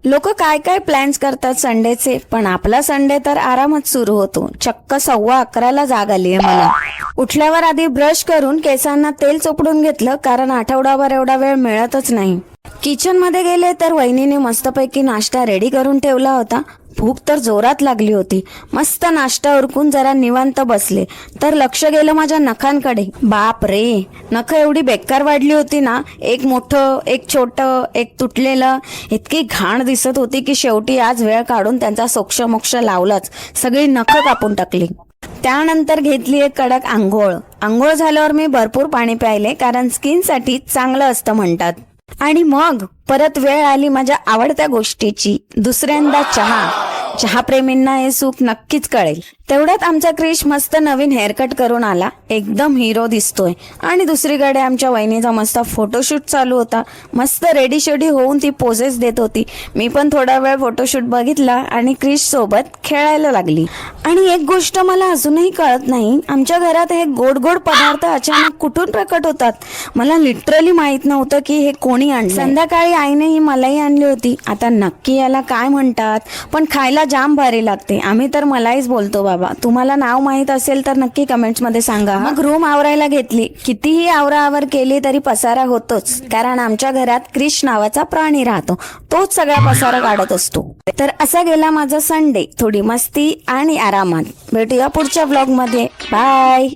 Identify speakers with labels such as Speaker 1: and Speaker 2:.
Speaker 1: लोक काय काय प्लॅन्स करतात संडेचे, पण आपला संडे तर आरामात सुरू होतो. चक्क 11:15ला जाग आलीये मला. उठल्यावर आधी ब्रश करून केसांना तेल चोपडून घेतलं, कारण आठवडाभर एवढा वेळ मिळतच नाही. किचन मध्ये गेले तर वहिनीने मस्तपैकी नाश्ता रेडी करून ठेवला होता. भूक तर जोरात लागली होती. मस्त नाश्ता उरकून जरा निवांत बसले तर लक्ष गेलं माझ्या नखांकडे. बाप रे, नख एवढी बेकार वाढली होती ना, एक मोठं, एक छोटं, एक तुटलेलं. इतकी घाण दिसत होती की शेवटी आज वेळ काढून त्यांचा सोक्षमोक्ष लावलाच. सगळी नख कापून टाकली. त्यानंतर घेतली एक कडक आंघोळ झाल्यावर मी भरपूर पाणी प्यायले, कारण स्किनसाठी चांगलं असतं म्हणतात. आणि मग परत वेळ आली माझ्या आवडत्या गोष्टीची, दुसऱ्यांदा चहा प्रेमींना हे सुख नक्कीच कळेल. तेवढ्यात आमचा क्रिश मस्त नवीन हेअरकट करून आला, एकदम हिरो दिसतोय. आणि दुसरीकडे आमच्या वहिनीचा मस्त फोटोशूट चालू होता. मस्त रेडी शेडी होऊन ती पोजेस देत होती. मी पण थोडा वेळ फोटोशूट बघितला आणि क्रिश सोबत खेळायला लागली. आणि एक गोष्ट मला अजूनही कळत नाही, आमच्या घरात हे गोड गोड पदार्थ अचानक कुठून प्रकट होतात. मला लिटरली माहित नव्हतं की हे कोणी आणलं. संध्याकाळी आईने ही मलाई आणली होती. आता नक्की याला काय म्हणतात, पण खायला जाम भारी लागते. आम्ही तर मलाईच बोलतो बाबा. तुम्हाला नाव माहित असेल तर नक्की कमेंट्स मध्ये सांगा. मग रूम आवरायला घेतली. कितीही आवराआवर केली तरी पसारा होतोच, कारण आमच्या घरात क्रिश नावाचा प्राणी राहतो. तोच सगळा पसारा काढत असतो. तर असा गेला माझा संडे, थोडी मस्ती आणि आरामात. भेटूया पुढच्या व्लॉग मध्ये. बाय.